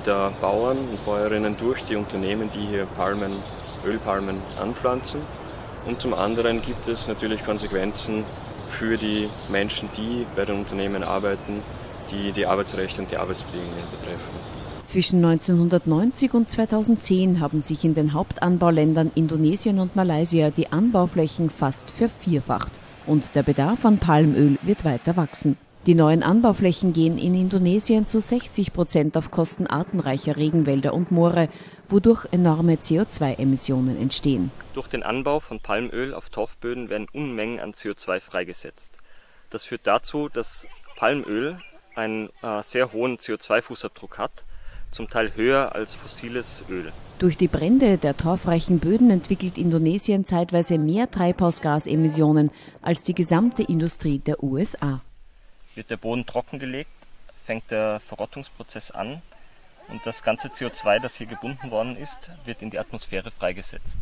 der Bauern und Bäuerinnen durch die Unternehmen, die hier Ölpalmen anpflanzen. Und zum anderen gibt es natürlich Konsequenzen für die Menschen, die bei den Unternehmen arbeiten, die die Arbeitsrechte und die Arbeitsbedingungen betreffen. Zwischen 1990 und 2010 haben sich in den Hauptanbauländern Indonesien und Malaysia die Anbauflächen fast vervierfacht. Und der Bedarf an Palmöl wird weiter wachsen. Die neuen Anbauflächen gehen in Indonesien zu 60% auf Kosten artenreicher Regenwälder und Moore, wodurch enorme CO2-Emissionen entstehen. Durch den Anbau von Palmöl auf Torfböden werden Unmengen an CO2 freigesetzt. Das führt dazu, dass Palmöl einen sehr hohen CO2-Fußabdruck hat, zum Teil höher als fossiles Öl. Durch die Brände der torfreichen Böden entwickelt Indonesien zeitweise mehr Treibhausgasemissionen als die gesamte Industrie der USA. Wird der Boden trockengelegt, fängt der Verrottungsprozess an und das ganze CO2, das hier gebunden worden ist, wird in die Atmosphäre freigesetzt.